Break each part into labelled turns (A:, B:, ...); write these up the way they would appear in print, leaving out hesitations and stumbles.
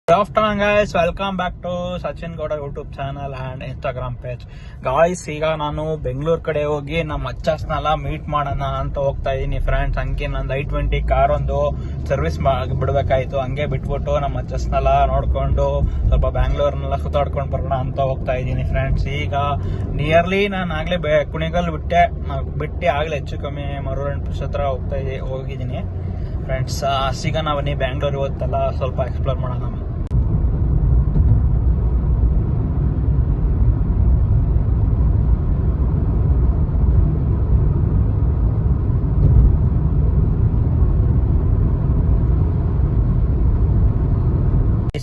A: Good afternoon guys, welcome back to Sachin Gowda YouTube channel and Instagram page. Guys, ಈಗ ನಾನು ಬೆಂಗಳೂರು ಕಡೆ ಹೋಗಿ ನಮ್ಮ ಅಚ್ಚಾಸ್ನೆಲ್ಲ ಮೀಟ್ ಮಾಡೋಣ ಅಂತ ಹೋಗ್ತಾ ಇದ್ದೀನಿ ಫ್ರೆಂಡ್ಸ್. ಹಂಗೆ ನಂದು i20 ಕಾರ್ ಒಂದು ಸರ್ವಿಸ್ ಬಿಡಬೇಕಾಯಿತು. ಹಂಗೆ ಬಿಟ್ಬಿಟ್ಟು ನಮ್ಮ ಅಚ್ಚಾಸ್ನೆಲ್ಲ ನೋಡಿಕೊಂಡು ಸ್ವಲ್ಪ ಬ್ಯಾಂಗ್ಳೂರ್ನೆಲ್ಲ ಸುತ್ತಾಡ್ಕೊಂಡು ಬರೋಣ ಅಂತ ಹೋಗ್ತಾ ಇದ್ದೀನಿ ಫ್ರೆಂಡ್ಸ್. ಈಗ ನಿಯರ್ಲಿ ನಾನು ಆಗಲೇ ಕುಣಿಗಲ್ ಬಿಟ್ಟು ಆಗಲೇ ಹೆಚ್ಚು ಕಮ್ಮಿ ಮರೂರು ಹತ್ರ ಹೋಗಿದ್ದೀನಿ ಫ್ರೆಂಡ್ಸ್. ಈಗ ನಾವು ಬ್ಯಾಂಗ್ಳೂರಿಗೆ ಹೋಗ್ತಲ್ಲ ಸ್ವಲ್ಪ ಎಕ್ಸ್ಪ್ಲೋರ್ ಮಾಡೋಣ.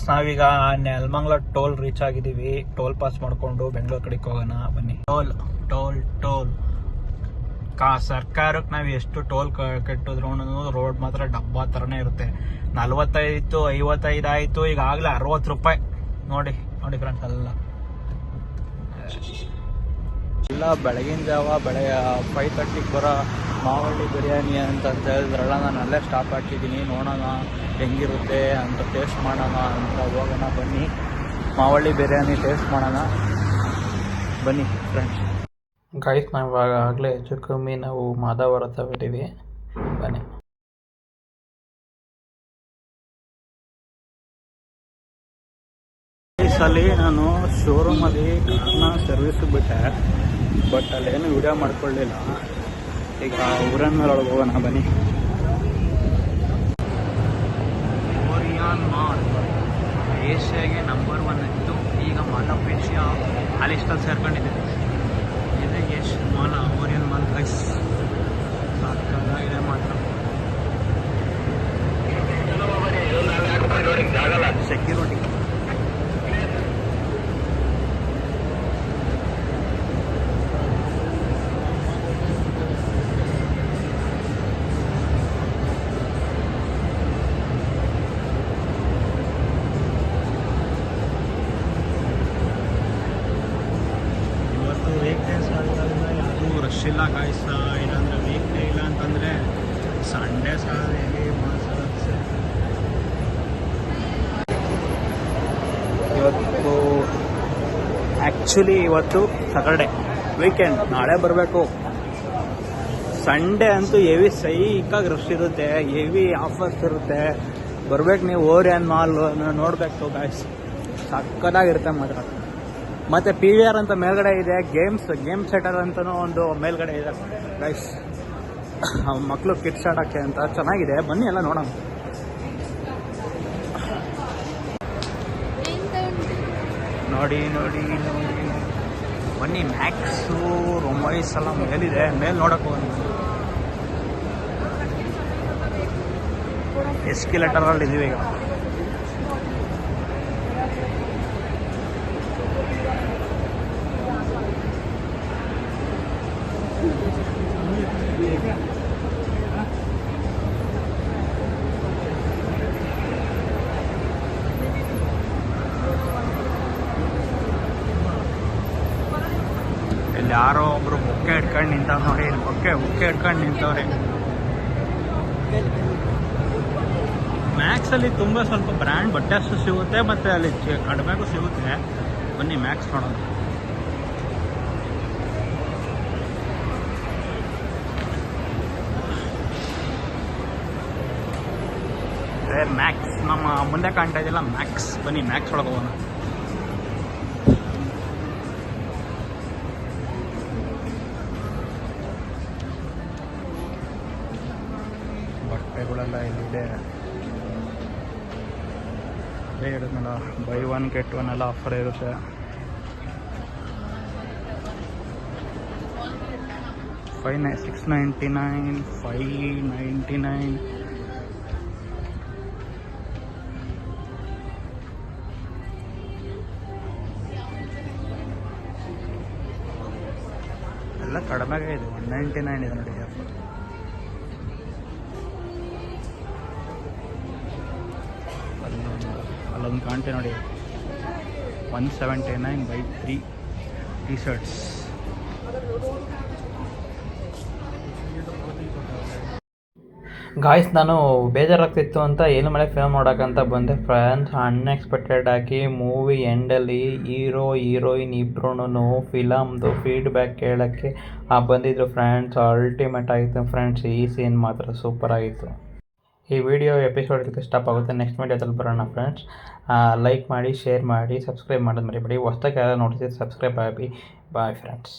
A: ನಾವೀಗ ನೆಲಮಂಗಲ ಟೋಲ್ ರೀಚ್ ಆಗಿದ್ದೀವಿ. ಟೋಲ್ ಪಾಸ್ ಮಾಡ್ಕೊಂಡು ಬೆಂಗಳೂರು ಕಡೆಗೆ ಹೋಗೋಣ ಬನ್ನಿ. ಟೋಲ್ ಸರ್ಕಾರಕ್ಕೆ ನಾವು ಎಷ್ಟು ಟೋಲ್ ಕಟ್ಟಿದ್ರು ರೋಡ್ ಮಾತ್ರ ಡಬ್ಬಾ ಥರನೇ ಇರುತ್ತೆ. 45 55 ಆಯಿತು, ಈಗಾಗಲೇ 60 ರೂಪಾಯಿ. ನೋಡಿ ಫ್ರೆಂಡ್ಸ್, ಎಲ್ಲ ಬೆಳಗಿನ ಜಾವ 5:30ಗೆ ಬರೋ ಮಾವಳ್ಳಿ ಬಿರಿಯಾನಿ ಅಂತ ಹೇಳಿದ್ರಲ್ಲ, ನಾನು ಅಲ್ಲೇ ಸ್ಟಾಪ್ ಹಾಕಿದ್ದೀನಿ. ನೋಡೋಣ ಹೆಂಗಿರುತ್ತೆ ಅಂತ, ಟೇಸ್ಟ್ ಮಾಡೋಣ ಅಂತ ಹೋಗೋಣ ಬನ್ನಿ. ಮಾವಳ್ಳಿ ಬಿರಿಯಾನಿ ಟೇಸ್ಟ್ ಮಾಡೋಣ ಬನ್ನಿ ಫ್ರೆಂಡ್ಸ್. ಗೈಸ್, ನಾವು ಆಗಲೇ ಹೆಚ್ಚು ಕಮ್ಮಿ ನಾವು ಮಾಧವರ ತಗೊಂಡಿದ್ದೀವಿ ಬನ್ನಿ. ಅಲ್ಲಿ ನಾನು ಶೋರೂಮಲ್ಲಿ ಕಾರ್ನ ಸರ್ವಿಸ್ಗೆ ಬಿಟ್ಟೆ, ಬಟ್ ಅಲ್ಲೇನು ವಿಡಿಯೋ ಮಾಡ್ಕೊಳ್ಳಿಲ್ಲ. ಈಗ ಊರನ್ನ ಒಳಗೆ ಹೋಗೋಣ ಬನ್ನಿ. ಓರಿಯಾನ್ ಮಾಲ್ ಏಷ್ಯಾಗೆ ನಂಬರ್ 1 ಇತ್ತು, ಈಗ ಮಾಲ್ ಆಫ್ ಏಷ್ಯಾ ಆ ಲಿಸ್ಟಲ್ಲಿ ಸೇರ್ಕೊಂಡಿದೆ. ಇದು Yash mall, Orion mall guys, ಸಾಕಾಗಿದೆ ಮಾತ್ರ. ಸೆಕ್ಯೂರಿಟಿ ರಶ್ ಇಲ್ಲ ಗಾಯ್ಸ್. ಇಲ್ಲಾಂದರೆ ವೀಕ್ ಡೇ ಇಲ್ಲ ಅಂತಂದರೆ ಸಂಡೇ ಇವತ್ತು ಸ್ಯಾಟರ್ಡೆ ವೀಕೆಂಡ್, ನಾಳೆ ಬರಬೇಕು. ಸಂಡೇ ಅಂತೂ ಹೆವಿ ಸೈಕಾಗಿ ರಶ್ ಇರುತ್ತೆ, ಹೆವಿ ಆಫರ್ಸ್ ಇರುತ್ತೆ. ಬರ್ಬೇಕು ನೀವು. ಓರಿಯನ್ ಮಾಲ್ ನೋಡಬೇಕು ಗಾಯ್ಸ್, ಸಕ್ಕದಾಗಿರುತ್ತೆ ಮಾತ್ರ. ಮತ್ತು PVR ಅಂತ ಮೇಲ್ಗಡೆ ಇದೆ, ಗೇಮ್ ಸೆಟರ್ ಅಂತಲೂ ಒಂದು ಮೇಲ್ಗಡೆ ಇದೆ ಗೈಸ್, ಮಕ್ಕಳು ಕಿಡ್ಸ್ ಆಡೋಕ್ಕೆ ಅಂತ ಚೆನ್ನಾಗಿದೆ. ಬನ್ನಿ ಎಲ್ಲ ನೋಡೋಣ. ನೋಡಿ ಬನ್ನಿ. ಮ್ಯಾಕ್ಸು ರೊಂಬೈಸ್ ಎಲ್ಲ ಮೇಲಿದೆ, ಮೇಲೆ ನೋಡೋಕೆ ಹೋಗೋಣ. ಎಸ್ಕಿಲೇಟರಲ್ಲಿ ಇದ್ದೀವಿ ಈಗ. ಇಲ್ಲಿ ಯಾರೋ ಒಬ್ರು ಬೊಕ್ಕೆ ಹಿಡ್ಕೊಂಡು ನಿಂತವ್ರು ನೋಡಿ, ಬೊಕ್ಕೆ ಹಿಡ್ಕೊಂಡು ನಿಂತವ್ರೆ. ಮ್ಯಾಕ್ಸಲ್ಲಿ ತುಂಬ ಸ್ವಲ್ಪ ಬ್ರ್ಯಾಂಡ್ ಬಟ್ಟೆ ಅಷ್ಟು ಸಿಗುತ್ತೆ, ಮತ್ತು ಅಲ್ಲಿ ಕಡಿಮೆಗೂ ಸಿಗುತ್ತೆ. ಬನ್ನಿ ಮ್ಯಾಕ್ಸ್ ನೋಡೋಣ. ಮ್ಯಾಕ್ಸ್ ನಮ್ಮ ಮುಂದೆ ಕಾಣ್ತಾ ಇದೆಯಲ್ಲ ಮ್ಯಾಕ್ಸ್, ಬನ್ನಿ ಮ್ಯಾಕ್ಸ್ ಒಳಗೆ ಹೋಗೋಣ. ಬಟ್ಟೆಗಳೆಲ್ಲ ಇಲ್ಲಿದೆ. ಅದೇ ಹೇಳಿದ್ನಲ್ಲ, ಬೈ 1 get 1 ಎಲ್ಲ ಆಫರ್ ಇರುತ್ತೆ. $699, $599. ಎಲ್ಲ ಕಡಿಮೆಗೆ ಇದೆ. $199 ಇದೆ ನೋಡಿ ಆಫರ್. ಅಲ್ಲೊಂದು ಕಾಣ್ತೆ ನೋಡಿ, $179 by 3 ಟೀ-ಶರ್ಟ್ಸ್. ಗಾಯ್ಸ್ ನಾನು ಬೇಜಾರಾಗ್ತಿತ್ತು ಅಂತ ಏನು ಮಳೆ ಫಿಲ್ಮ್ ನೋಡೋಕ್ಕಂತ ಬಂದೆ ಫ್ರೆಂಡ್ಸ್. ಅನ್ಎಕ್ಸ್ಪೆಕ್ಟೆಡ್ ಆಗಿ ಮೂವಿ ಎಂಡಲ್ಲಿ ಹೀರೋಯಿನ್ ಇಬ್ರು ಫಿಲಮ್ದು ಫೀಡ್ಬ್ಯಾಕ್ ಕೇಳೋಕ್ಕೆ ಬಂದಿದ್ರು ಫ್ರೆಂಡ್ಸ್. ಅಲ್ಟಿಮೇಟ್ ಆಗಿತ್ತು ಫ್ರೆಂಡ್ಸ್, ಈ ಸೀನ್ ಮಾತ್ರ ಸೂಪರ್ ಆಗಿತ್ತು. ಈ ವಿಡಿಯೋ ಎಪಿಸೋಡ್ ಇಷ್ಟವಾಗುತ್ತೆ. ನೆಕ್ಸ್ಟ್ ವಿಡಿಯೋದಲ್ಲಿ ಬರೋಣ ಫ್ರೆಂಡ್ಸ್. ಲೈಕ್ ಮಾಡಿ, ಶೇರ್ ಮಾಡಿ, ಸಬ್ಸ್ಕ್ರೈಬ್ ಮಾಡೋದು ಮರಿಬೇಡಿ. ಹೊಸ್ದಾಗಿ ಯಾರು ನೋಡ್ತಿದ್ರೆ ಸಬ್ಸ್ಕ್ರೈಬ್ ಆಗಿ. Bye friends.